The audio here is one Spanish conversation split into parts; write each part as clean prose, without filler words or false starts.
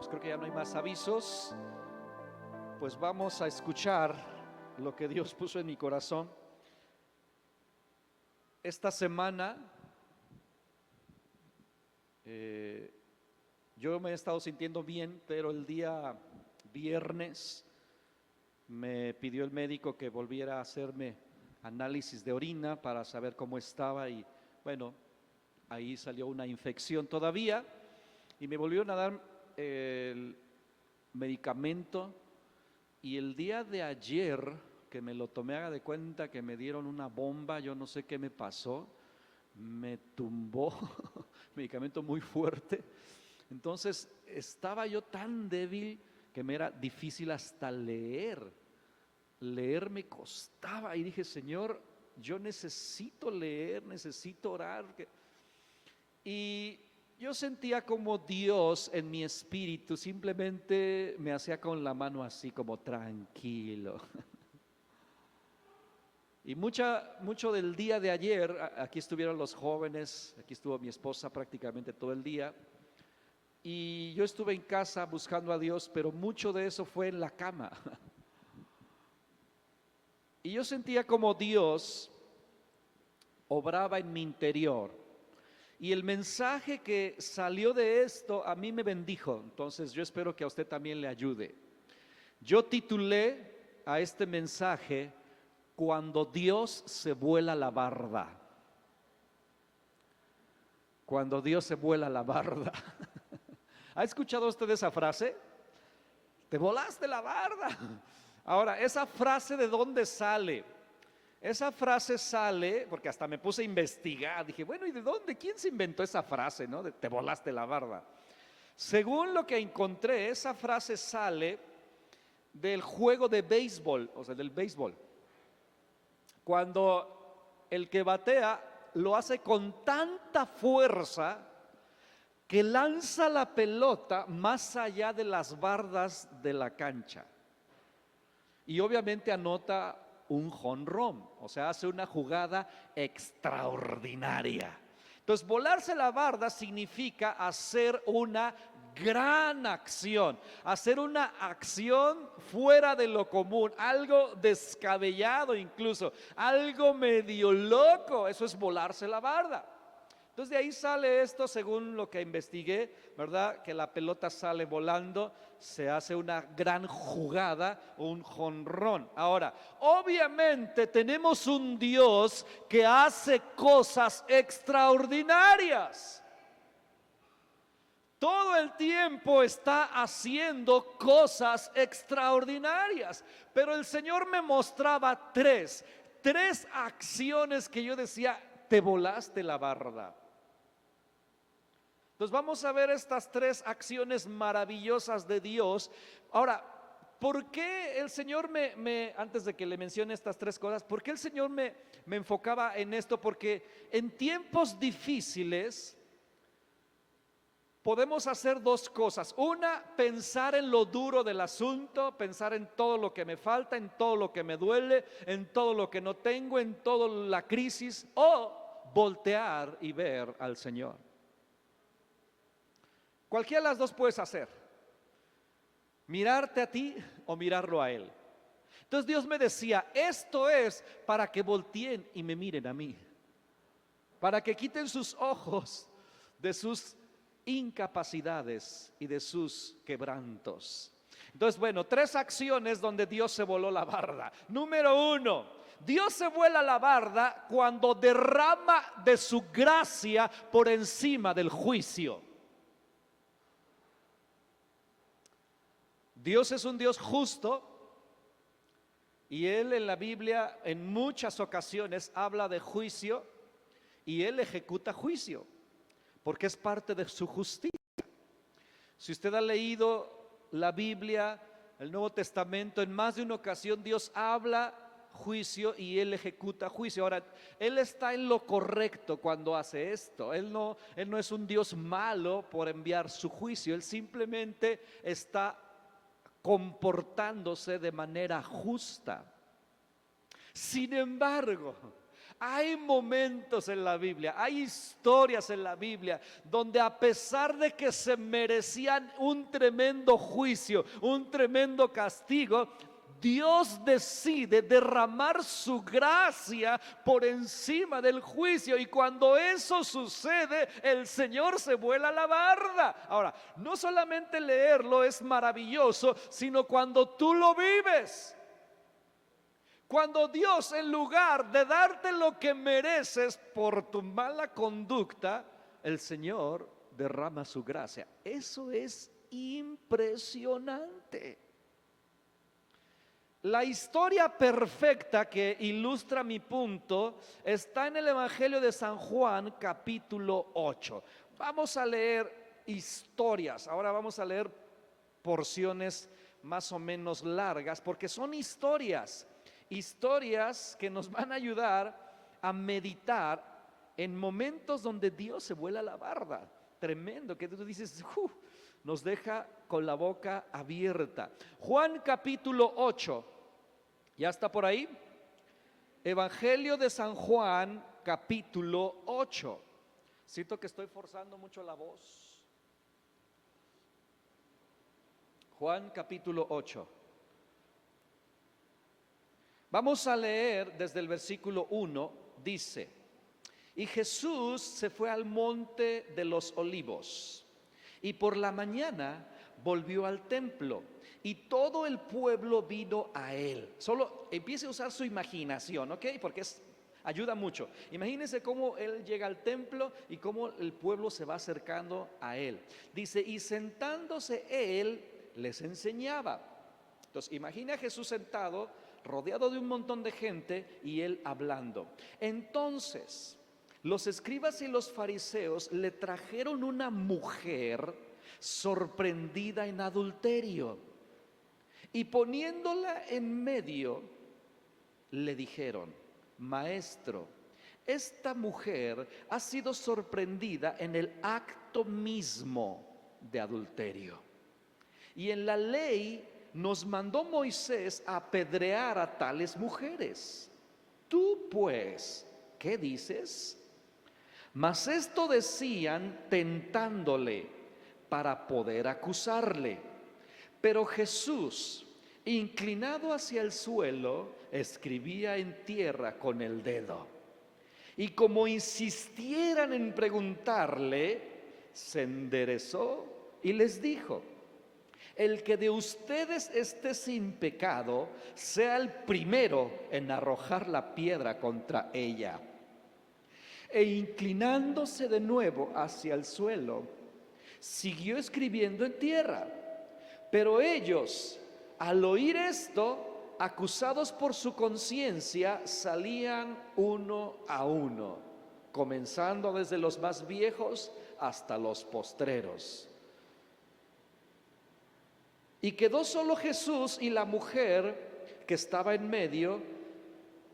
pues creo que ya no hay más avisos. Pues vamos a escuchar lo que Dios puso en mi corazón. Esta semana yo me he estado sintiendo bien, pero el día viernes me pidió el médico que volviera a hacerme análisis de orina para saber cómo estaba y bueno, ahí salió una infección todavía y me volvieron a dar el medicamento y el día de ayer que me lo tomé, haga de cuenta que me dieron una bomba, yo no sé qué me pasó, me tumbó, medicamento muy fuerte. Entonces estaba yo tan débil que me era difícil hasta leer me costaba y dije, Señor, yo necesito leer, necesito orar. Y yo sentía como Dios en mi espíritu simplemente me hacía con la mano así como tranquilo. Y mucho del día de ayer, aquí estuvieron los jóvenes, aquí estuvo mi esposa prácticamente todo el día. Y yo estuve en casa buscando a Dios, pero mucho de eso fue en la cama. Y yo sentía como Dios obraba en mi interior. Y el mensaje que salió de esto a mí me bendijo. Entonces yo espero que a usted también le ayude. Yo titulé a este mensaje Cuando Dios se vuela la barda. Cuando Dios se vuela la barda. ¿Ha escuchado usted esa frase? Te volaste la barda. Ahora, esa frase, ¿de dónde sale? Esa frase sale, porque hasta me puse a investigar, dije, bueno, ¿y de dónde? ¿Quién se inventó esa frase, no? De te volaste la barda. Según lo que encontré, esa frase sale del juego de béisbol, o sea, del béisbol. Cuando el que batea lo hace con tanta fuerza que lanza la pelota más allá de las bardas de la cancha. Y obviamente anota un jonrón, o sea, hace una jugada extraordinaria. Entonces, volarse la barda significa hacer una gran acción, hacer una acción fuera de lo común, algo descabellado incluso, algo medio loco, eso es volarse la barda. Entonces de ahí sale esto, según lo que investigué, ¿verdad? Que la pelota sale volando, se hace una gran jugada, un jonrón. Ahora, obviamente tenemos un Dios que hace cosas extraordinarias. Todo el tiempo está haciendo cosas extraordinarias. Pero el Señor me mostraba tres acciones que yo decía, te volaste la barda. Entonces vamos a ver estas tres acciones maravillosas de Dios. Ahora, ¿por qué el Señor antes de que le mencione estas tres cosas, por qué el Señor me enfocaba en esto? Porque en tiempos difíciles podemos hacer dos cosas. Una, pensar en lo duro del asunto, pensar en todo lo que me falta, en todo lo que me duele, en todo lo que no tengo, en toda la crisis, o voltear y ver al Señor. Cualquiera de las dos puedes hacer, mirarte a ti o mirarlo a Él. Entonces Dios me decía, esto es para que volteen y me miren a mí, para que quiten sus ojos de sus incapacidades y de sus quebrantos. Entonces, bueno, tres acciones donde Dios se voló la barda. Número uno, Dios se vuela la barda cuando derrama de su gracia por encima del juicio. Dios es un Dios justo y Él en la Biblia en muchas ocasiones habla de juicio y Él ejecuta juicio porque es parte de su justicia. Si usted ha leído la Biblia, el Nuevo Testamento, en más de una ocasión Dios habla juicio y Él ejecuta juicio. Ahora, Él está en lo correcto cuando hace esto. Él no es un Dios malo por enviar su juicio. Él simplemente está comportándose de manera justa. Sin embargo, Hay momentos en la Biblia, hay historias en la Biblia donde a pesar de que se merecían un tremendo juicio, un tremendo castigo, Dios decide derramar su gracia por encima del juicio, y cuando eso sucede, el Señor se vuela la barda. Ahora, no solamente leerlo es maravilloso, sino cuando tú lo vives. Cuando Dios, en lugar de darte lo que mereces por tu mala conducta, el Señor derrama su gracia. Eso es impresionante. La historia perfecta que ilustra mi punto está en el Evangelio de San Juan, capítulo 8. Vamos a leer historias. Ahora vamos a leer porciones más o menos largas, porque son historias que nos van a ayudar a meditar en momentos donde Dios se vuela la barda. Tremendo, que tú dices, nos deja con la boca abierta. Juan capítulo 8, ¿ya está por ahí? Evangelio de San Juan capítulo 8. Siento que estoy forzando mucho la voz. Juan capítulo 8. Vamos a leer desde el versículo 1, dice: y Jesús se fue al monte de los olivos, y por la mañana volvió al templo, y todo el pueblo vino a él. Solo empiece a usar su imaginación, ¿ok? Porque ayuda mucho. Imagínense cómo él llega al templo y cómo el pueblo se va acercando a él. Dice, y sentándose él, les enseñaba. Entonces, imagina a Jesús sentado, rodeado de un montón de gente, y él hablando. Entonces, los escribas y los fariseos le trajeron una mujer sorprendida en adulterio, y poniéndola en medio, le dijeron: Maestro, esta mujer ha sido sorprendida en el acto mismo de adulterio, y en la ley nos mandó Moisés a apedrear a tales mujeres. Tú pues, ¿qué dices? Mas esto decían tentándole para poder acusarle. Pero Jesús, inclinado hacia el suelo, escribía en tierra con el dedo. Y como insistieran en preguntarle, se enderezó y les dijo: el que de ustedes esté sin pecado, sea el primero en arrojar la piedra contra ella. E inclinándose de nuevo hacia el suelo, siguió escribiendo en tierra. Pero ellos, al oír esto, acusados por su conciencia, salían uno a uno, comenzando desde los más viejos hasta los postreros. Y quedó solo Jesús y la mujer que estaba en medio.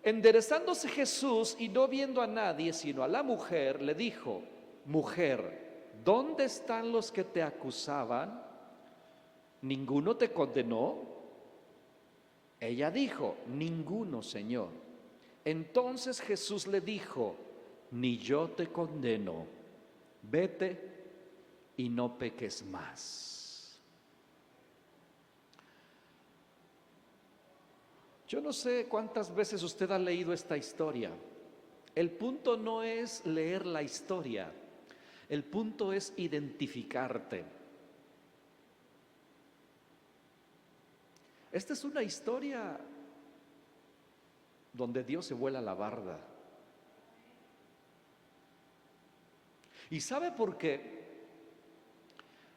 Enderezándose Jesús y no viendo a nadie sino a la mujer, le dijo: mujer, ¿dónde están los que te acusaban? ¿Ninguno te condenó? Ella dijo: ninguno, Señor. Entonces Jesús le dijo: ni yo te condeno, vete y no peques más. Yo no sé cuántas veces usted ha leído esta historia. El punto no es leer la historia, el punto es identificarte. Esta es una historia donde Dios se vuela la barda. ¿Y sabe por qué?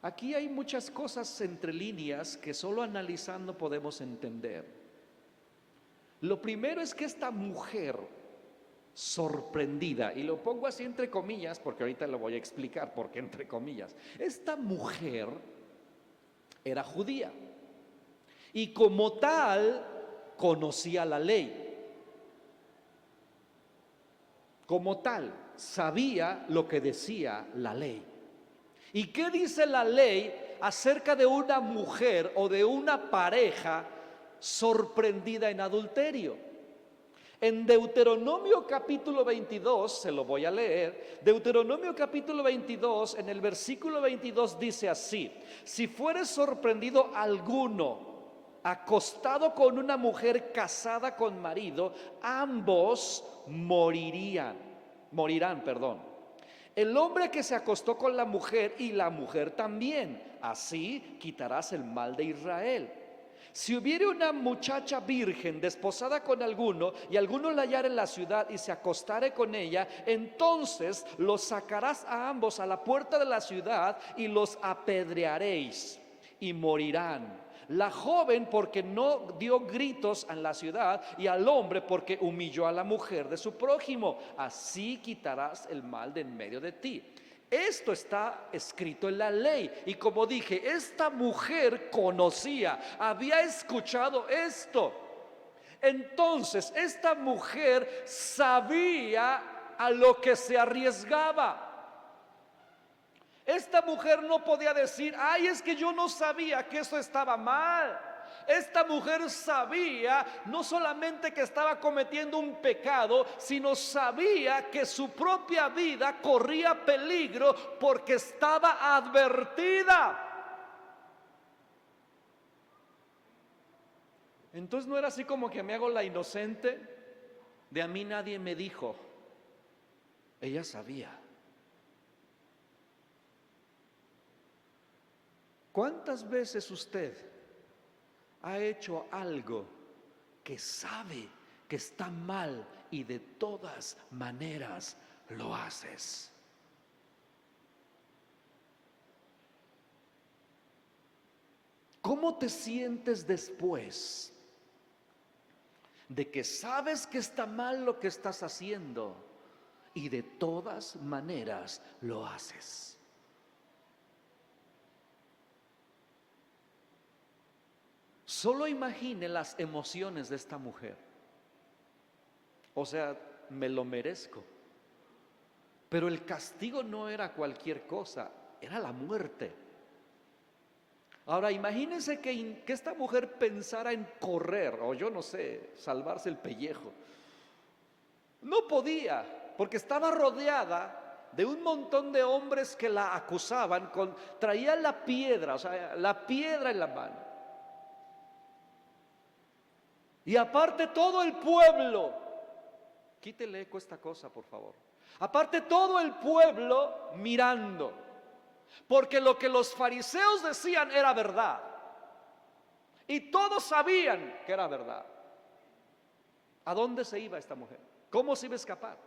Aquí hay muchas cosas entre líneas que solo analizando podemos entender. Lo primero es que esta mujer sorprendida, y lo pongo así entre comillas porque ahorita lo voy a explicar por qué entre comillas, esta mujer era judía y como tal conocía la ley, como tal sabía lo que decía la ley. ¿Y qué dice la ley acerca de una mujer o de una pareja sorprendida en adulterio? En Deuteronomio capítulo 22, se lo voy a leer. Deuteronomio capítulo 22, en el versículo 22 dice así: si fuere sorprendido alguno acostado con una mujer casada con marido, ambos morirán, perdón. El hombre que se acostó con la mujer y la mujer también, así quitarás el mal de Israel. Si hubiere una muchacha virgen desposada con alguno y alguno la hallare en la ciudad y se acostare con ella, entonces los sacarás a ambos a la puerta de la ciudad y los apedrearéis y morirán. La joven porque no dio gritos en la ciudad, y al hombre porque humilló a la mujer de su prójimo. Así quitarás el mal de en medio de ti. Esto está escrito en la ley. Y como dije, esta mujer conocía, había escuchado esto. Entonces esta mujer sabía a lo que se arriesgaba. Esta mujer no podía decir: ay, es que yo no sabía que eso estaba mal. Esta mujer sabía no solamente que estaba cometiendo un pecado, sino sabía que su propia vida corría peligro porque estaba advertida. Entonces no era así como que me hago la inocente, de a mí nadie me dijo. Ella sabía. ¿Cuántas veces usted ha hecho algo que sabe que está mal y de todas maneras lo haces? ¿Cómo te sientes después de que sabes que está mal lo que estás haciendo y de todas maneras lo haces? Solo imagine las emociones de esta mujer. O sea, me lo merezco. Pero el castigo no era cualquier cosa, era la muerte. Ahora imagínense que esta mujer pensara en correr, o yo no sé, salvarse el pellejo. No podía, porque estaba rodeada de un montón de hombres que la acusaban, traían la piedra, o sea, la piedra en la mano. Y aparte todo el pueblo, quítele eco esta cosa, por favor. Aparte todo el pueblo mirando, porque lo que los fariseos decían era verdad. Y todos sabían que era verdad. ¿A dónde se iba esta mujer? ¿Cómo se iba a escapar?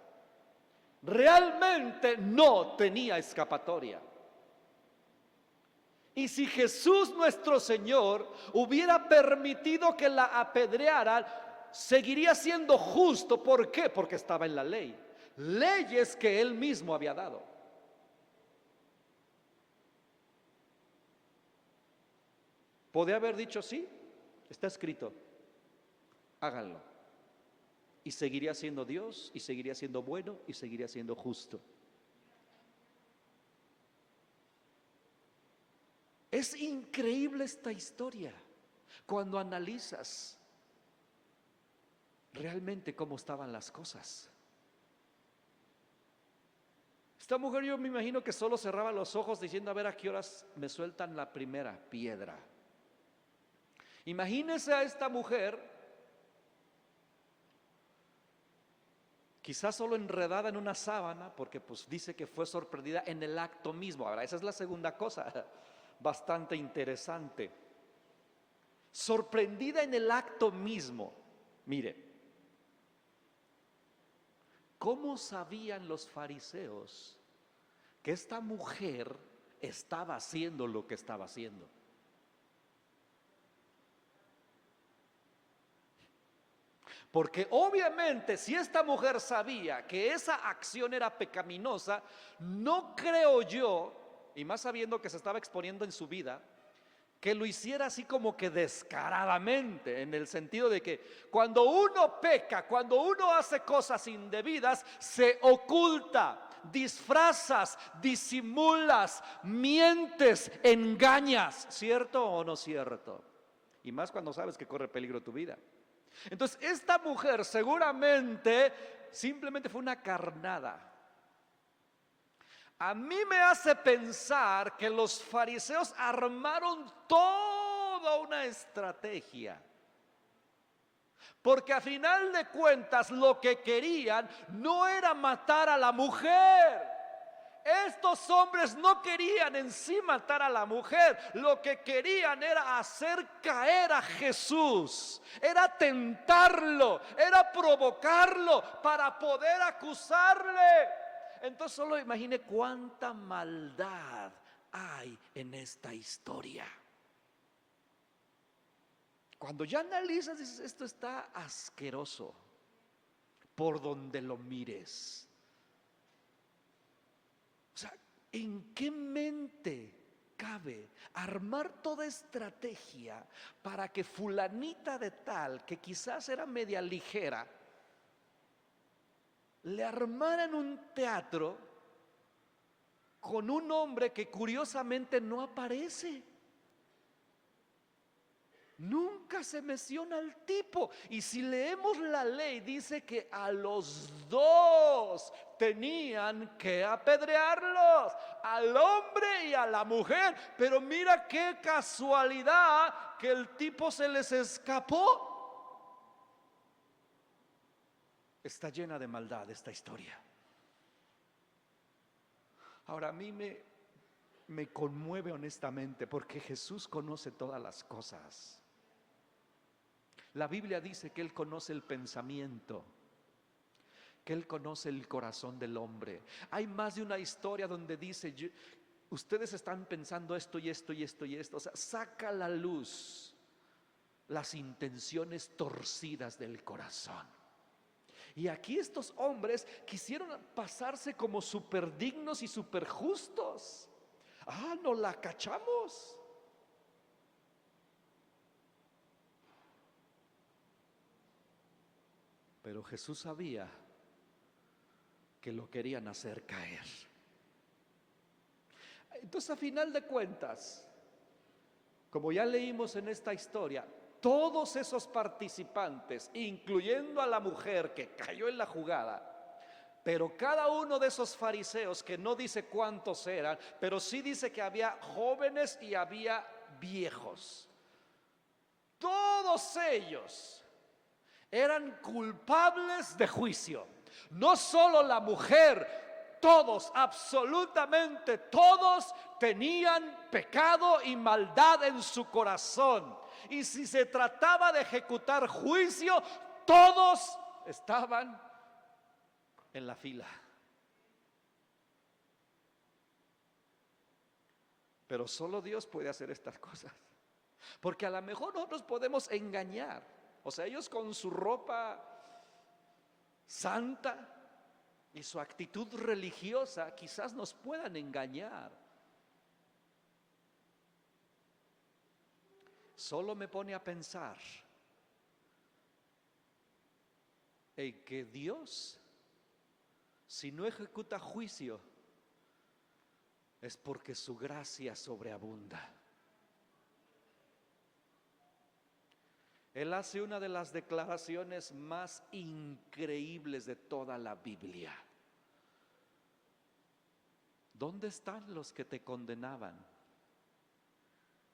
Realmente no tenía escapatoria. Y si Jesús nuestro Señor hubiera permitido que la apedrearan, seguiría siendo justo. ¿Por qué? Porque estaba en la ley. Leyes que Él mismo había dado. ¿Podría haber dicho sí? Está escrito, háganlo. Y seguiría siendo Dios, y seguiría siendo bueno, y seguiría siendo justo. Es increíble esta historia cuando analizas realmente cómo estaban las cosas. Esta mujer, yo me imagino que solo cerraba los ojos diciendo: a ver a qué horas me sueltan la primera piedra. Imagínese a esta mujer, quizás solo enredada en una sábana, porque pues dice que fue sorprendida en el acto mismo. Ahora, esa es la segunda cosa bastante interesante. Sorprendida en el acto mismo. Mire, ¿cómo sabían los fariseos que esta mujer estaba haciendo lo que estaba haciendo? Porque obviamente si esta mujer sabía que esa acción era pecaminosa, no creo yo, y más sabiendo que se estaba exponiendo en su vida, que lo hiciera así como que descaradamente, en el sentido de que cuando uno peca, cuando uno hace cosas indebidas, se oculta, disfrazas, disimulas, mientes, engañas, ¿cierto o no cierto? Y más cuando sabes que corre peligro tu vida. Entonces esta mujer seguramente simplemente fue una carnada. A mí me hace pensar que los fariseos armaron toda una estrategia. Porque a final de cuentas lo que querían no era matar a la mujer. Estos hombres no querían en sí matar a la mujer. Lo que querían era hacer caer a Jesús. Era tentarlo, era provocarlo para poder acusarle. Entonces solo imagine cuánta maldad hay en esta historia. Cuando ya analizas, dices, esto está asqueroso por donde lo mires. O sea, ¿en qué mente cabe armar toda estrategia para que fulanita de tal, que quizás era media ligera, le armaran un teatro con un hombre que curiosamente no aparece? Nunca se menciona al tipo. Y si leemos la ley, dice que a los dos tenían que apedrearlos, al hombre y a la mujer. Pero mira qué casualidad que el tipo se les escapó. Está llena de maldad esta historia. Ahora a mí me conmueve honestamente, porque Jesús conoce todas las cosas. La Biblia dice que Él conoce el pensamiento, que Él conoce el corazón del hombre. Hay más de una historia donde dice, ustedes están pensando esto y esto y esto y esto. O sea, saca a la luz las intenciones torcidas del corazón. Y aquí estos hombres quisieron pasarse como súper dignos y súper justos. Ah, nos la cachamos. Pero Jesús sabía que lo querían hacer caer. Entonces, a final de cuentas, como ya leímos en esta historia, todos esos participantes, incluyendo a la mujer que cayó en la jugada, pero cada uno de esos fariseos, que no dice cuántos eran, pero sí dice que había jóvenes y había viejos, todos ellos eran culpables de juicio. No solo la mujer, todos, absolutamente todos tenían pecado y maldad en su corazón. Y si se trataba de ejecutar juicio, todos estaban en la fila. Pero solo Dios puede hacer estas cosas. Porque a lo mejor nosotros podemos engañar. O sea, ellos con su ropa santa y su actitud religiosa quizás nos puedan engañar. Solo me pone a pensar en que Dios, si no ejecuta juicio, es porque su gracia sobreabunda. Él hace una de las declaraciones más increíbles de toda la Biblia. ¿Dónde están los que te condenaban?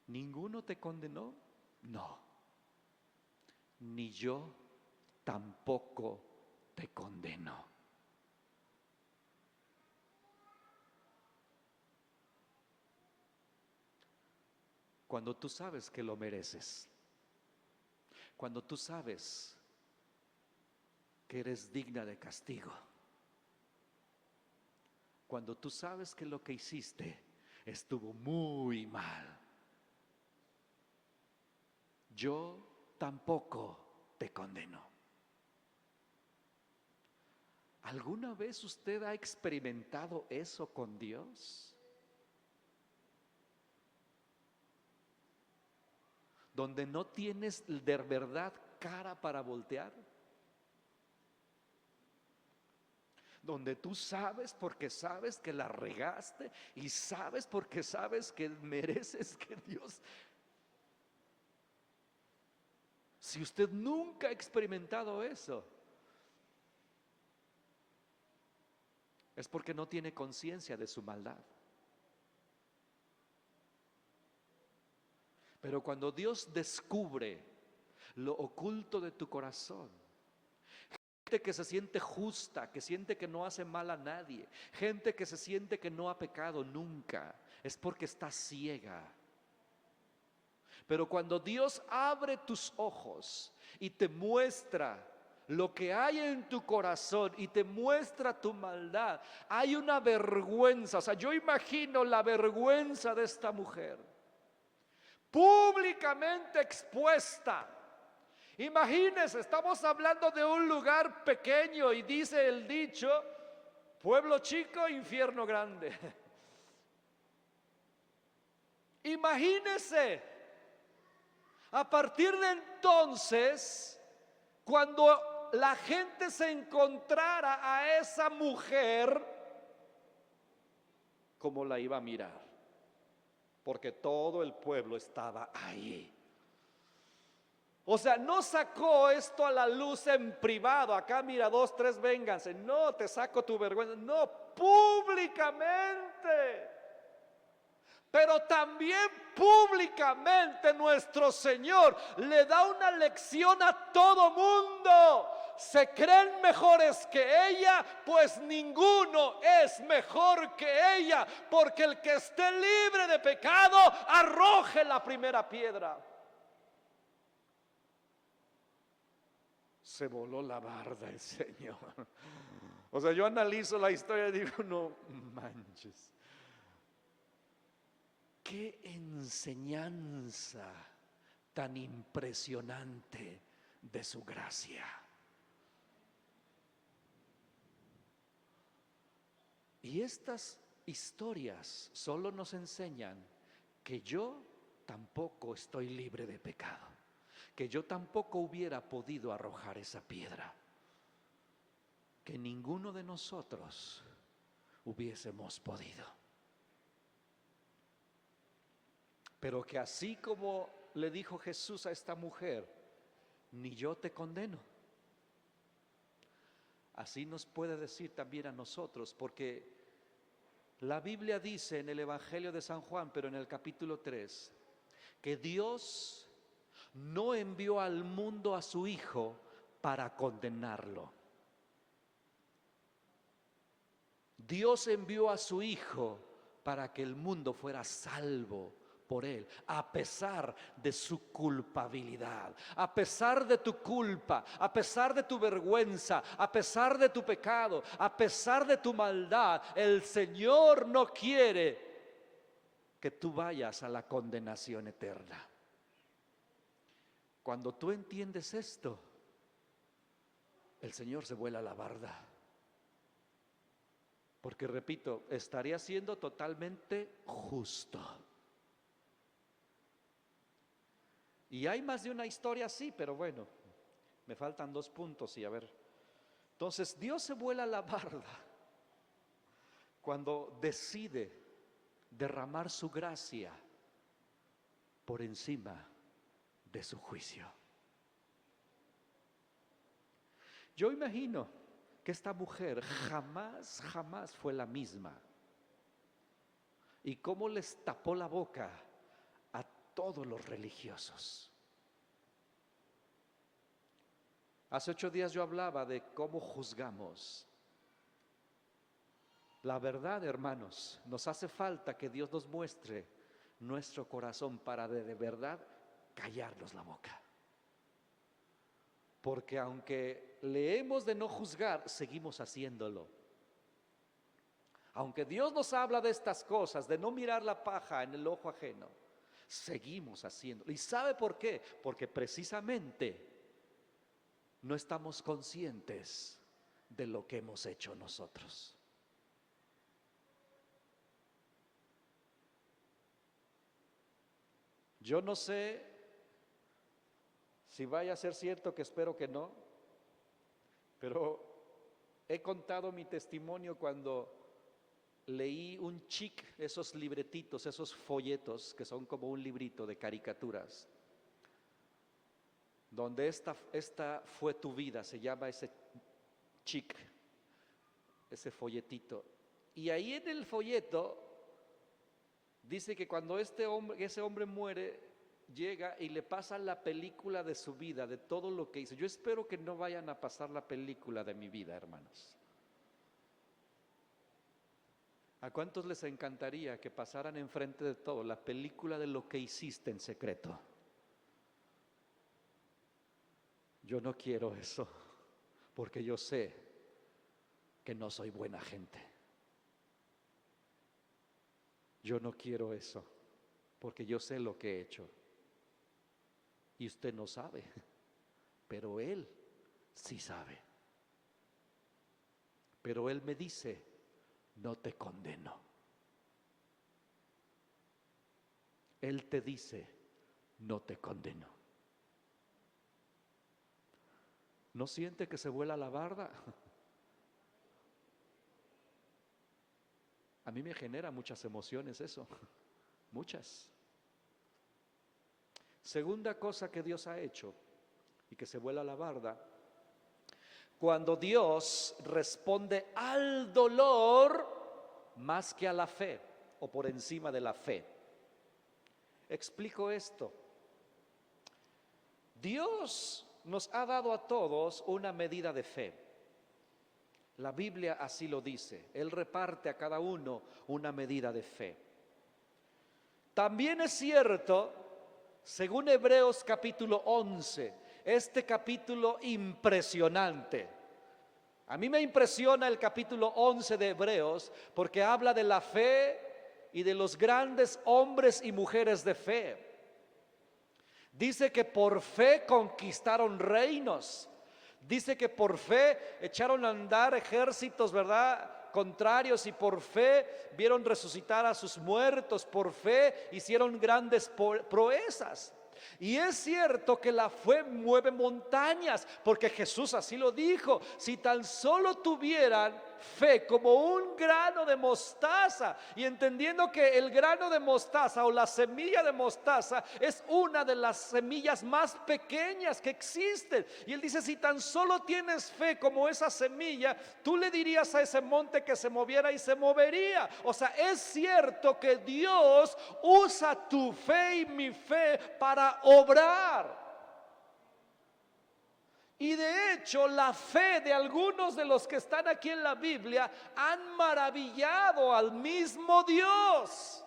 ¿Ninguno te condenó? No. Ni yo tampoco te condeno. Cuando tú sabes que lo mereces, cuando tú sabes que eres digna de castigo, cuando tú sabes que lo que hiciste estuvo muy mal, yo tampoco te condeno. ¿Alguna vez usted ha experimentado eso con Dios? Donde no tienes de verdad cara para voltear. Donde tú sabes porque sabes que la regaste y sabes porque sabes que mereces que Dios Si usted nunca ha experimentado eso, es porque no tiene conciencia de su maldad. Pero cuando Dios descubre lo oculto de tu corazón, gente que se siente justa, que siente que no hace mal a nadie, gente que se siente que no ha pecado nunca, es porque está ciega. Pero cuando Dios abre tus ojos y te muestra lo que hay en tu corazón y te muestra tu maldad, hay una vergüenza. O sea, yo imagino la vergüenza de esta mujer, públicamente expuesta. Imagínense, estamos hablando de un lugar pequeño y dice el dicho, pueblo chico, infierno grande. Imagínense, a partir de entonces, cuando la gente se encontrara a esa mujer, ¿cómo la iba a mirar? Porque todo el pueblo estaba ahí. O sea, no sacó esto a la luz en privado. Acá mira, 2, 3, vénganse. No, te saco tu vergüenza. No, públicamente. Pero también públicamente nuestro Señor le da una lección a todo mundo. Se creen mejores que ella, pues ninguno es mejor que ella. Porque el que esté libre de pecado, arroje la primera piedra. Se voló la barda el Señor. O sea, yo analizo la historia y digo, no manches. Qué enseñanza tan impresionante de su gracia. Y estas historias solo nos enseñan que yo tampoco estoy libre de pecado, que yo tampoco hubiera podido arrojar esa piedra, que ninguno de nosotros hubiésemos podido. Pero que así como le dijo Jesús a esta mujer, ni yo te condeno, así nos puede decir también a nosotros, porque la Biblia dice en el Evangelio de San Juan, pero en el capítulo 3, que Dios no envió al mundo a su Hijo para condenarlo. Dios envió a su Hijo para que el mundo fuera salvo por Él, a pesar de su culpabilidad, a pesar de tu culpa, a pesar de tu vergüenza, a pesar de tu pecado, a pesar de tu maldad. El Señor no quiere que tú vayas a la condenación eterna. Cuando tú entiendes esto, el Señor se vuela la barda. Porque repito, estaría siendo totalmente justo. Y hay más de una historia así, pero bueno, me faltan 2 puntos y a ver. Entonces, Dios se vuela la barda cuando decide derramar su gracia por encima de su juicio. Yo imagino que esta mujer jamás fue la misma. Y cómo les tapó la boca a todos los religiosos. Hace 8 días yo hablaba de cómo juzgamos. La verdad, hermanos, nos hace falta que Dios nos muestre nuestro corazón para de verdad callarnos la boca. Porque aunque leemos de no juzgar, seguimos haciéndolo. Aunque Dios nos habla de estas cosas, de no mirar la paja en el ojo ajeno, seguimos haciéndolo. ¿Y sabe por qué? Porque precisamente no estamos conscientes de lo que hemos hecho nosotros. Yo no sé si vaya a ser cierto, que espero que no, pero he contado mi testimonio cuando leí un chic, esos libretitos, esos folletos que son como un librito de caricaturas, donde esta fue tu vida, se llama ese chic, ese folletito. Y ahí en el folleto dice que cuando ese hombre muere, llega y le pasa la película de su vida, de todo lo que hizo. Yo espero que no vayan a pasar la película de mi vida, hermanos. ¿A cuántos les encantaría que pasaran enfrente de todo la película de lo que hiciste en secreto? Yo no quiero eso, porque yo sé que no soy buena gente. Yo no quiero eso, porque yo sé lo que he hecho. Y usted no sabe, pero Él sí sabe. Pero Él me dice, no te condeno. Él te dice, no te condeno. ¿No siente que se vuela la barda? A mí me genera muchas emociones eso, muchas. Segunda cosa que Dios ha hecho y que se vuela la barda, cuando Dios responde al dolor más que a la fe o por encima de la fe. Explico esto. Dios nos ha dado a todos una medida de fe. La Biblia así lo dice. Él reparte a cada uno una medida de fe. También es cierto, según Hebreos capítulo 11, este capítulo impresionante. A mí me impresiona el capítulo 11 de Hebreos porque habla de la fe y de los grandes hombres y mujeres de fe. Dice que por fe conquistaron reinos. Dice que por fe echaron a andar ejércitos, ¿verdad?, contrarios, y por fe vieron resucitar a sus muertos. Por fe hicieron grandes proezas. Y es cierto que la fe mueve montañas, porque Jesús así lo dijo: si tan solo tuvieran fe como un grano de mostaza. Y entendiendo que el grano de mostaza o la semilla de mostaza es una de las semillas más pequeñas que existen, y él dice: si tan solo tienes fe como esa semilla, tú le dirías a ese monte que se moviera y se movería. O sea, es cierto que Dios usa tu fe y mi fe para obrar. Y de hecho, la fe de algunos de los que están aquí en la Biblia han maravillado al mismo Dios.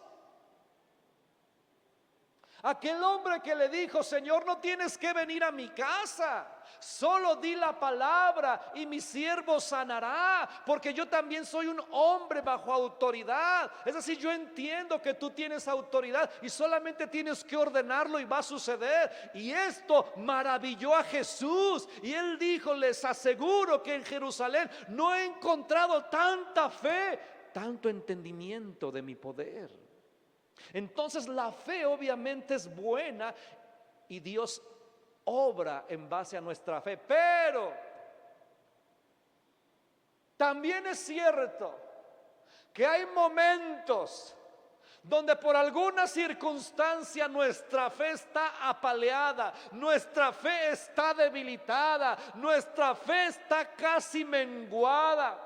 Aquel hombre que le dijo: Señor, no tienes que venir a mi casa, solo di la palabra y mi siervo sanará, porque yo también soy un hombre bajo autoridad. Es decir, yo entiendo que tú tienes autoridad y solamente tienes que ordenarlo y va a suceder. Y esto maravilló a Jesús, y él dijo: les aseguro que en Jerusalén no he encontrado tanta fe, tanto entendimiento de mi poder. Entonces la fe obviamente es buena y Dios obra en base a nuestra fe, pero también es cierto que hay momentos donde por alguna circunstancia nuestra fe está apaleada, nuestra fe está debilitada, nuestra fe está casi menguada.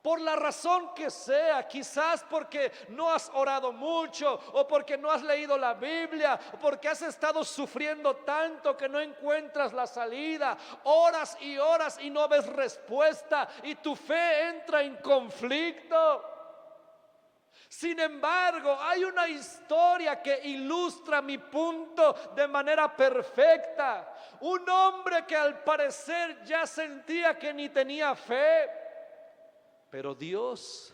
Por la razón que sea, quizás porque no has orado mucho, o porque no has leído la Biblia, o porque has estado sufriendo tanto que no encuentras la salida. Oras y no ves respuesta, y tu fe entra en conflicto. Sin embargo, hay una historia que ilustra mi punto de manera perfecta. Un hombre que al parecer ya sentía que ni tenía fe, pero Dios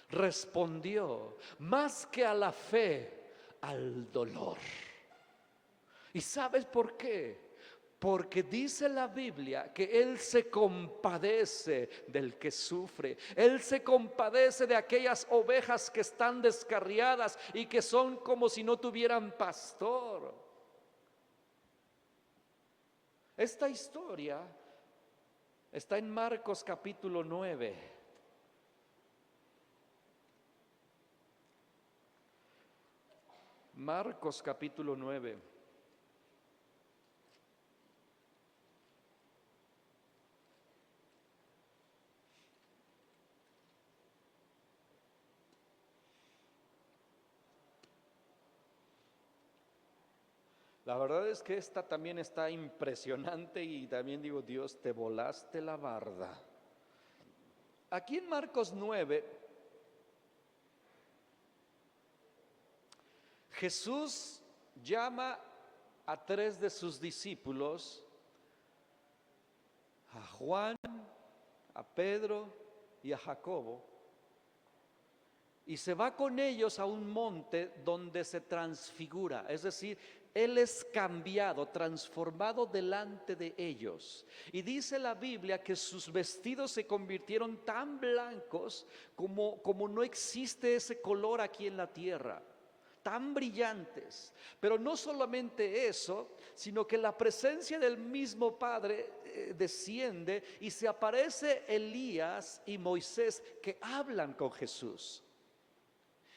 respondió más que a la fe, al dolor. ¿Y sabes por qué? Porque dice la Biblia que Él se compadece del que sufre. Él se compadece de aquellas ovejas que están descarriadas y que son como si no tuvieran pastor. Esta historia está en Marcos capítulo 9. Marcos capítulo 9. La verdad es que esta también está impresionante y también digo, Dios, te volaste la barda. Aquí en Marcos 9, Jesús llama a 3 de sus discípulos, a Juan, a Pedro y a Jacobo, y se va con ellos a un monte donde se transfigura, es decir, Él es cambiado, transformado delante de ellos. Y dice la Biblia que sus vestidos se convirtieron tan blancos como no existe ese color aquí en la tierra, tan brillantes. Pero no solamente eso, sino que la presencia del mismo Padre desciende y se aparece Elías y Moisés que hablan con Jesús.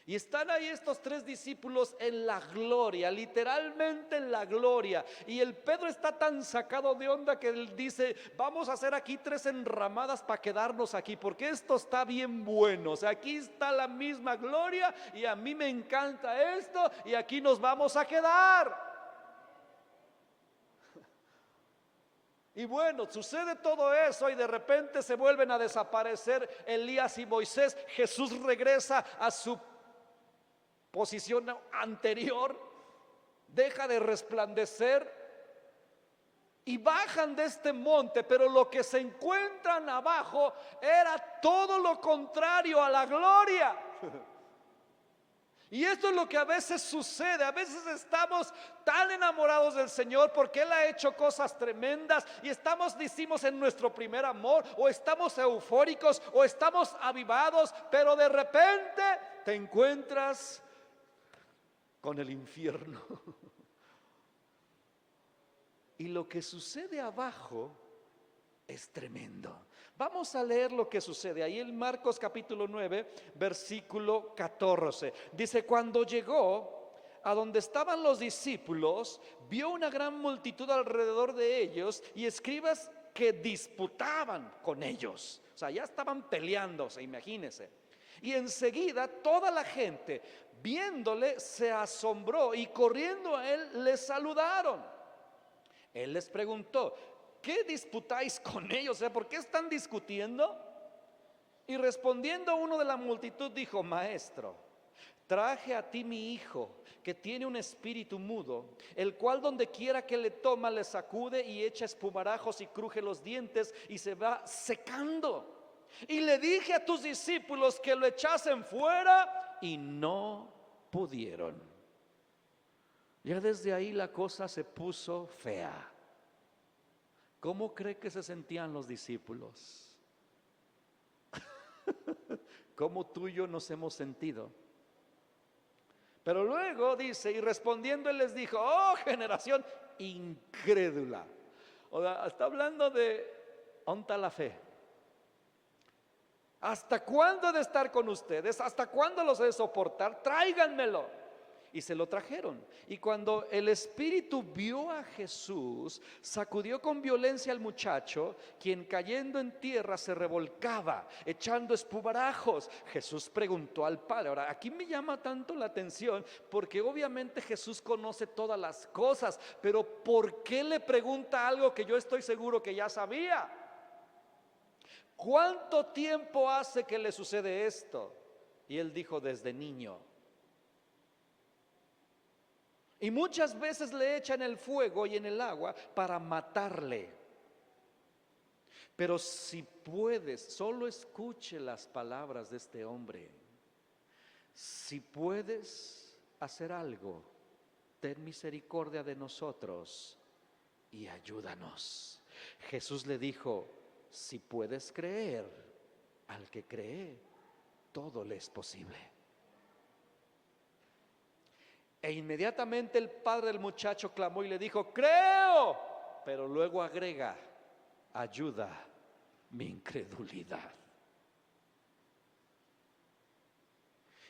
Y están ahí estos 3 discípulos en la gloria, literalmente en la gloria. Y el Pedro está tan sacado de onda que él dice, vamos a hacer aquí 3 enramadas para quedarnos aquí, porque esto está bien bueno. O sea, aquí está la misma gloria y a mí me encanta esto y aquí nos vamos a quedar. Y bueno, sucede todo eso y de repente se vuelven a desaparecer Elías y Moisés. Jesús regresa a su posición anterior, deja de resplandecer y bajan de este monte, pero lo que se encuentran abajo era todo lo contrario a la gloria. Y esto es lo que a veces sucede. A veces estamos tan enamorados del Señor porque Él ha hecho cosas tremendas y decimos en nuestro primer amor, o estamos eufóricos o estamos avivados, pero de repente te encuentras con el infierno. Y lo que sucede abajo es tremendo. Vamos a leer lo que sucede ahí en Marcos capítulo 9, versículo 14. Dice, cuando llegó a donde estaban los discípulos, vio una gran multitud alrededor de ellos y escribas que disputaban con ellos. O sea, ya estaban peleándose, imagínense. Y enseguida toda la gente, viéndole, se asombró y corriendo a él le saludaron. Él les preguntó, ¿qué disputáis con ellos? O sea, ¿por qué están discutiendo? Y respondiendo uno de la multitud dijo, maestro, traje a ti mi hijo, que tiene un espíritu mudo, el cual donde quiera que le toma le sacude y echa espumarajos y cruje los dientes y se va secando. Y le dije a tus discípulos que lo echasen fuera y no pudieron. Ya desde ahí la cosa se puso fea. ¿Cómo cree que se sentían los discípulos? ¿Cómo tú y yo nos hemos sentido? Pero luego dice, y respondiendo él les dijo, oh generación incrédula. O sea, está hablando de ¿onta la fe? ¿Hasta cuándo he de estar con ustedes? ¿Hasta cuándo los he de soportar? Tráiganmelo. Y se lo trajeron. Y cuando el espíritu vio a Jesús, sacudió con violencia al muchacho, quien cayendo en tierra se revolcaba, echando espumarajos. Jesús preguntó al Padre. Ahora, aquí me llama tanto la atención, porque obviamente Jesús conoce todas las cosas, pero ¿por qué le pregunta algo que yo estoy seguro que ya sabía? ¿Cuánto tiempo hace que le sucede esto? Y él dijo, desde niño. Y muchas veces le echan el fuego y en el agua para matarle. Pero si puedes, solo escuche las palabras de este hombre. Si puedes hacer algo, ten misericordia de nosotros y ayúdanos. Jesús le dijo, si puedes creer, al que cree, todo le es posible. E inmediatamente el padre del muchacho clamó y le dijo, creo, pero luego agrega, ayuda mi incredulidad.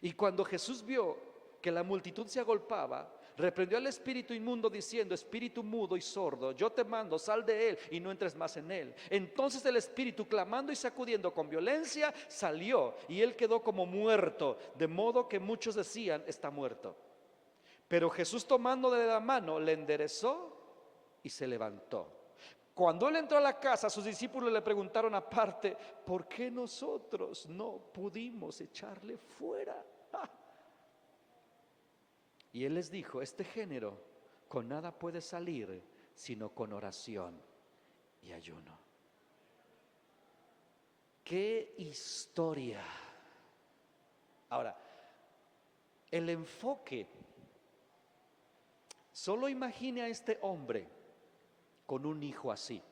Y cuando Jesús vio que la multitud se agolpaba, reprendió al espíritu inmundo diciendo, espíritu mudo y sordo, yo te mando, sal de él y no entres más en él. Entonces el espíritu, clamando y sacudiendo con violencia, salió y él quedó como muerto, de modo que muchos decían, está muerto. Pero Jesús, tomándole de la mano, le enderezó y se levantó. Cuando él entró a la casa, sus discípulos le preguntaron aparte: ¿por qué nosotros no pudimos echarle fuera? Y él les dijo: este género con nada puede salir sino con oración y ayuno. ¡Qué historia! Ahora, el enfoque, solo imagine a este hombre con un hijo así.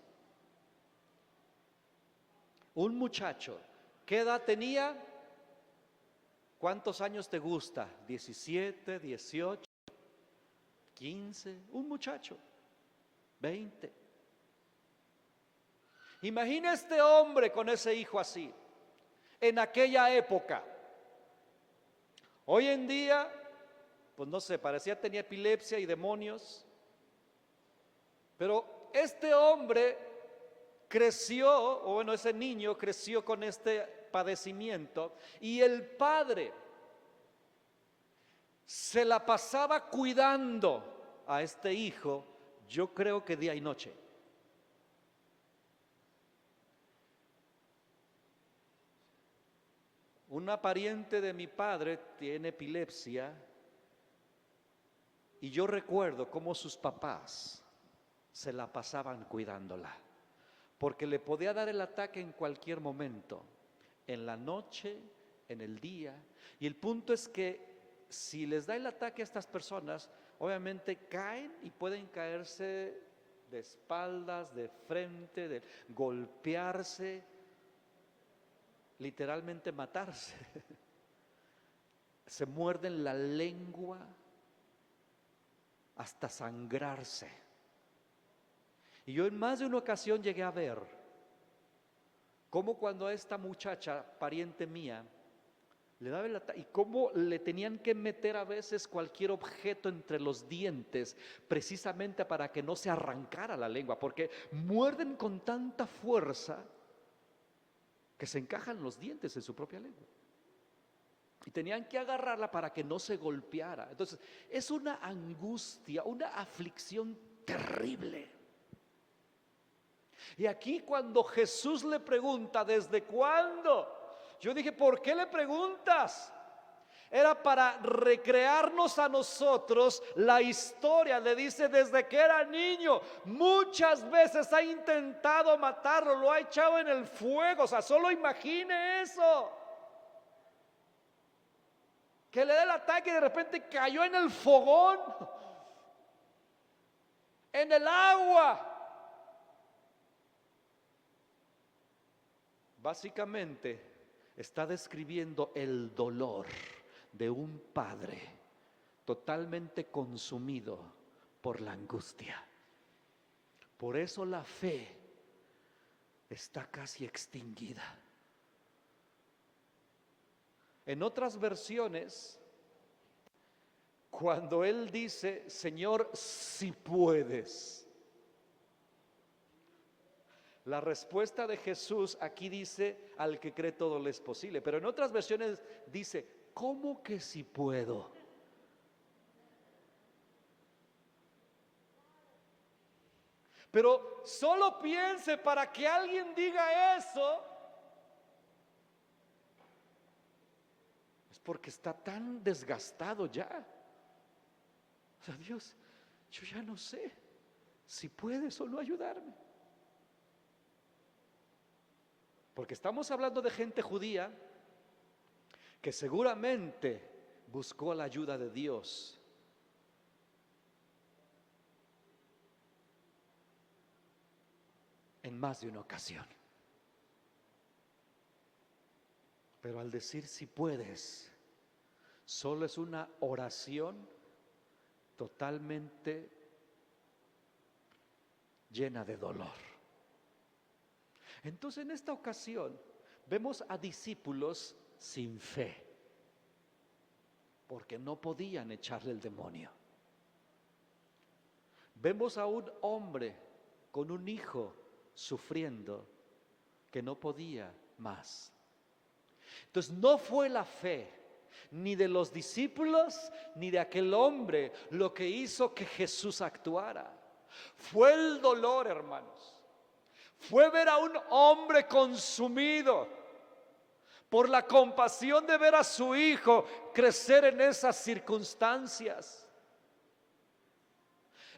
Un muchacho, ¿qué edad tenía? ¿Cuántos años te gusta? 17, 18, 15, un muchacho, 20. Imagina este hombre con ese hijo así, en aquella época. Hoy en día, pues no sé, parecía tenía epilepsia y demonios. Pero este hombre creció, o bueno, ese niño creció con este padecimiento, y el padre se la pasaba cuidando a este hijo, yo creo que día y noche. Una pariente de mi padre tiene epilepsia y yo recuerdo cómo sus papás se la pasaban cuidándola, porque le podía dar el ataque en cualquier momento, en la noche, en el día. Y el punto es que si les da el ataque a estas personas, obviamente caen y pueden caerse de espaldas, de frente, de golpearse, literalmente matarse. Se muerden la lengua hasta sangrarse. Y yo en más de una ocasión llegué a ver cómo cuando a esta muchacha, pariente mía, le daba el ataque, y cómo le tenían que meter a veces cualquier objeto entre los dientes, precisamente para que no se arrancara la lengua, porque muerden con tanta fuerza que se encajan los dientes en su propia lengua. Y tenían que agarrarla para que no se golpeara. Entonces, es una angustia, una aflicción terrible. Y aquí cuando Jesús le pregunta: ¿desde cuándo? Yo dije: ¿por qué le preguntas? Era para recrearnos a nosotros la historia. Le dice: desde que era niño, muchas veces ha intentado matarlo, lo ha echado en el fuego. O sea, solo imagine eso. Que le dé el ataque y de repente cayó en el fogón, en el agua. Básicamente está describiendo el dolor de un padre totalmente consumido por la angustia. Por eso la fe está casi extinguida. En otras versiones, cuando él dice: Señor, si puedes, la respuesta de Jesús aquí dice: al que cree todo le es posible. Pero en otras versiones dice: ¿cómo que si puedo? Pero solo piense, para que alguien diga eso, es porque está tan desgastado ya. O sea, Dios, yo ya no sé si puedes o no ayudarme. Porque estamos hablando de gente judía que seguramente buscó la ayuda de Dios. En más de una ocasión. Pero al decir si puedes, solo es una oración totalmente llena de dolor. Entonces, en esta ocasión vemos a discípulos sin fe, porque no podían echarle el demonio. Vemos a un hombre con un hijo sufriendo que no podía más. Entonces, no fue la fe, ni de los discípulos, ni de aquel hombre, lo que hizo que Jesús actuara. Fue el dolor, hermanos. Fue ver a un hombre consumido por la compasión de ver a su hijo crecer en esas circunstancias.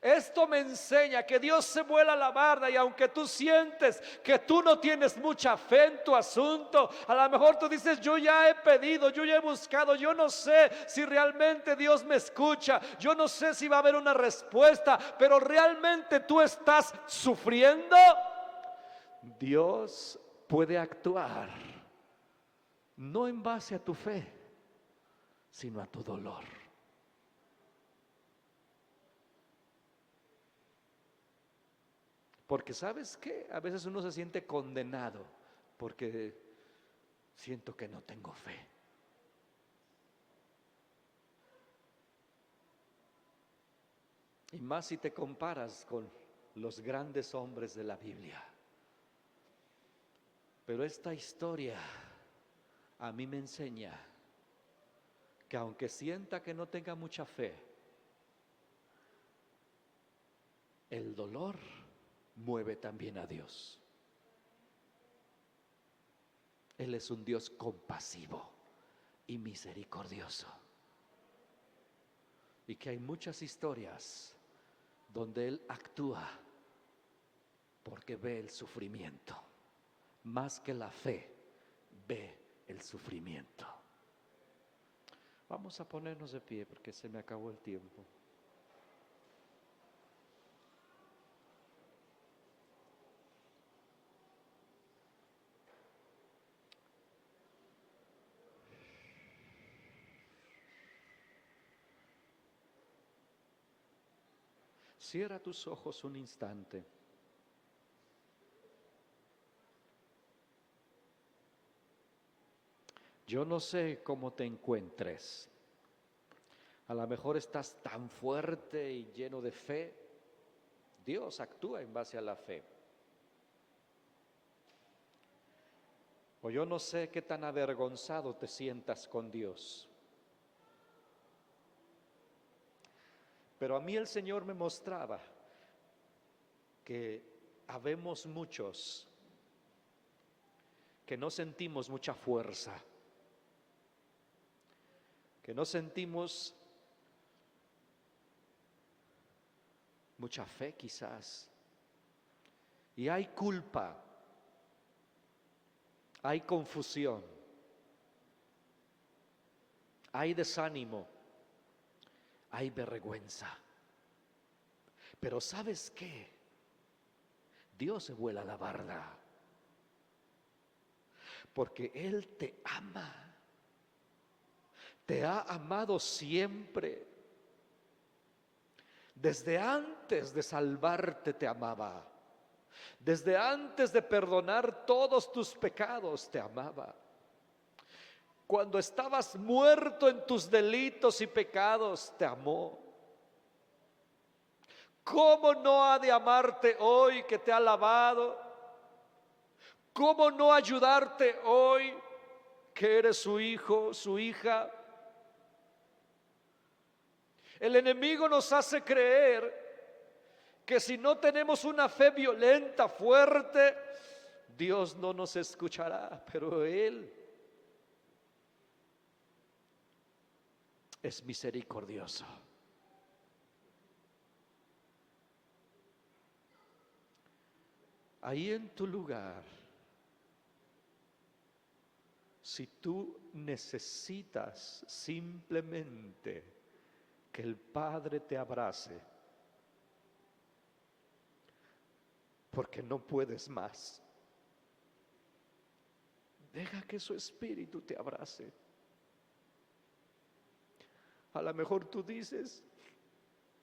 Esto me enseña que Dios se vuela la barda, y aunque tú sientes que tú no tienes mucha fe en tu asunto, a lo mejor tú dices: yo ya he pedido, yo ya he buscado, yo no sé si realmente Dios me escucha, yo no sé si va a haber una respuesta, pero realmente tú estás sufriendo. Dios puede actuar no en base a tu fe, sino a tu dolor. Porque ¿sabes qué? A veces uno se siente condenado porque siento que no tengo fe. Y más si te comparas con los grandes hombres de la Biblia. Pero esta historia a mí me enseña que aunque sienta que no tenga mucha fe, el dolor mueve también a Dios. Él es un Dios compasivo y misericordioso. Y que hay muchas historias donde Él actúa porque ve el sufrimiento. Más que la fe, ve el sufrimiento. Vamos a ponernos de pie porque se me acabó el tiempo. Cierra tus ojos un instante. Yo no sé cómo te encuentres. A lo mejor estás tan fuerte y lleno de fe. Dios actúa en base a la fe. O yo no sé qué tan avergonzado te sientas con Dios. Pero a mí el Señor me mostraba que habemos muchos que no sentimos mucha fuerza, que no sentimos mucha fe quizás. Y hay culpa, hay confusión, hay desánimo, hay vergüenza. Pero ¿sabes qué? Dios se vuela la barda, porque Él te ama, te ha amado siempre. Desde antes de salvarte te amaba, desde antes de perdonar todos tus pecados te amaba. Cuando estabas muerto en tus delitos y pecados te amó. ¿Cómo no ha de amarte hoy que te ha lavado? ¿Cómo no ayudarte hoy que eres su hijo, su hija? El enemigo nos hace creer que si no tenemos una fe violenta, fuerte, Dios no nos escuchará, pero Él es misericordioso. Ahí en tu lugar, si tú necesitas simplemente que el Padre te abrace, porque no puedes más, deja que su Espíritu te abrace. A lo mejor tú dices: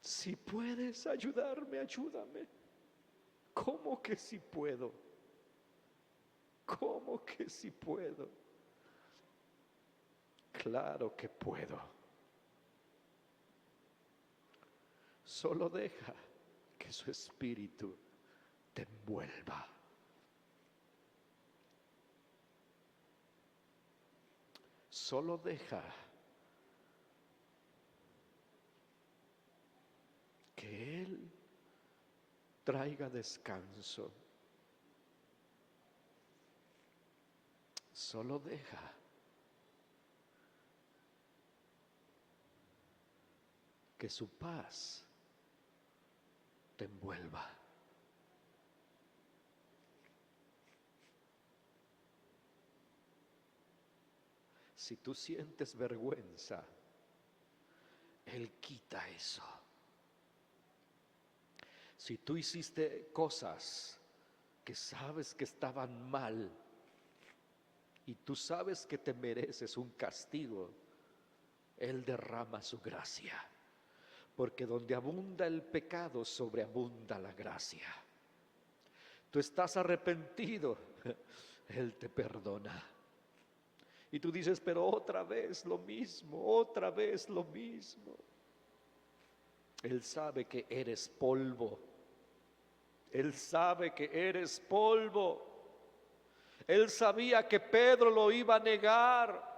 si puedes ayudarme, ayúdame. ¿Cómo que si puedo? ¿Cómo que si puedo? Claro que puedo. Solo deja que su Espíritu te envuelva. Solo deja traiga descanso. Solo deja que su paz te envuelva. Si tú sientes vergüenza, Él quita eso. Si tú hiciste cosas que sabes que estaban mal y tú sabes que te mereces un castigo, Él derrama su gracia. Porque donde abunda el pecado, sobreabunda la gracia. Tú estás arrepentido, Él te perdona. Y tú dices, pero otra vez lo mismo, otra vez lo mismo. Él sabe que eres polvo. Él sabe que eres polvo. Él sabía que Pedro lo iba a negar.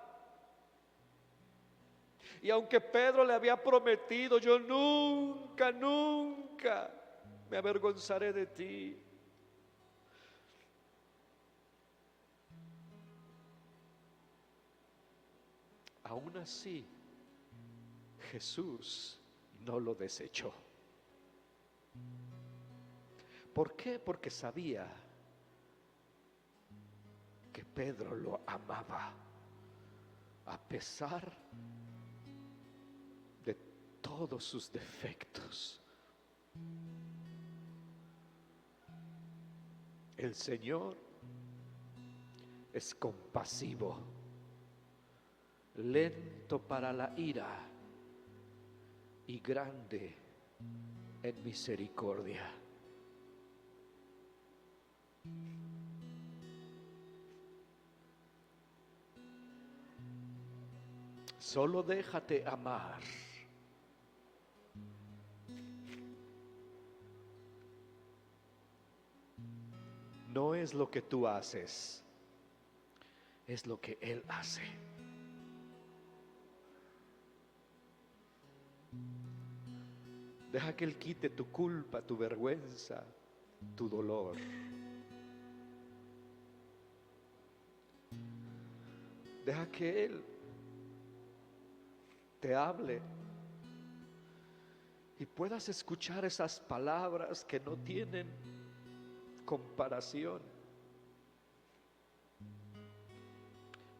Y aunque Pedro le había prometido, yo nunca, nunca me avergonzaré de ti. Aún así, Jesús no lo desechó. ¿Por qué? Porque sabía que Pedro lo amaba, a pesar de todos sus defectos. El Señor es compasivo, lento para la ira y grande en misericordia. Solo déjate amar. No es lo que tú haces, es lo que Él hace. Deja que Él quite tu culpa, tu vergüenza, tu dolor. Deja que Él te hable y puedas escuchar esas palabras que no tienen comparación.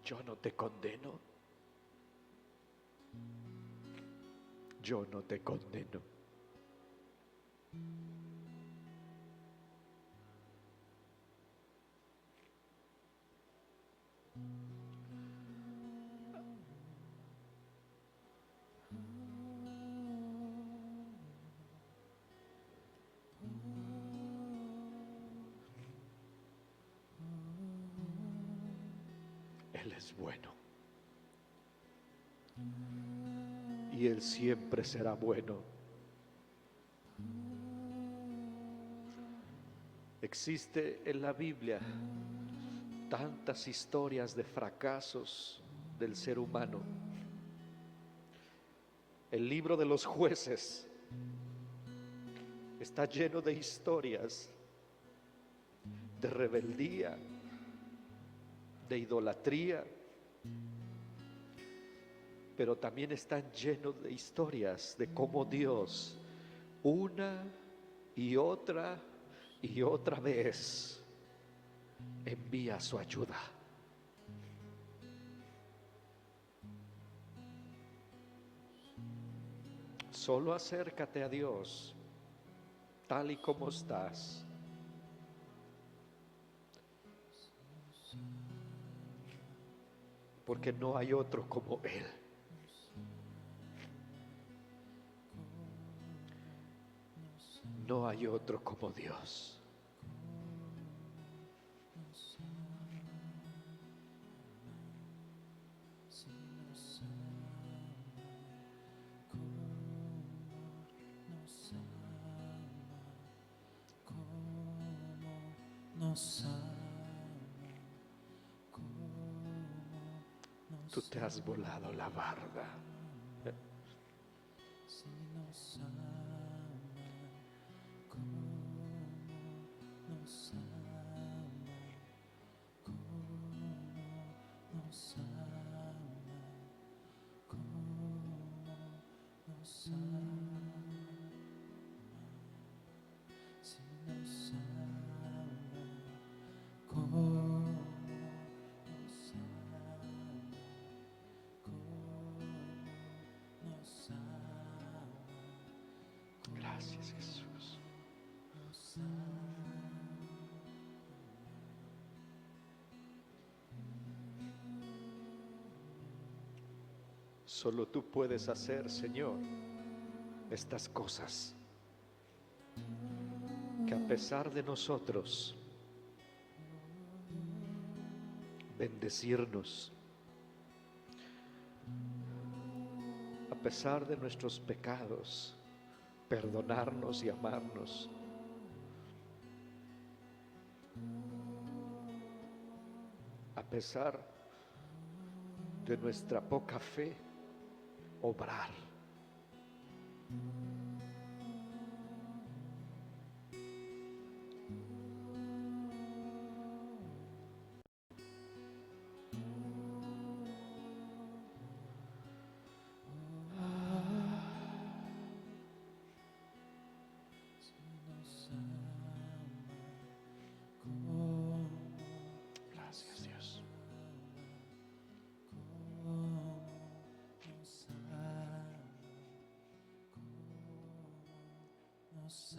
Yo no te condeno. Yo no te condeno. Él es bueno. Y Él siempre será bueno. Existe en la Biblia tantas historias de fracasos del ser humano. El libro de los Jueces está lleno de historias de rebeldía, de idolatría, pero también están llenos de historias de cómo Dios una y otra vez envía su ayuda. Solo acércate a Dios tal y como estás. Porque no hay otro como Él. No hay otro como Dios. Tú te has volado la barda. Gracias, Jesús. Solo tú puedes hacer, Señor, estas cosas que a pesar de nosotros, bendecirnos, a pesar de nuestros pecados, perdonarnos y amarnos. A pesar de nuestra poca fe, obrar. Gracias, Dios. Nos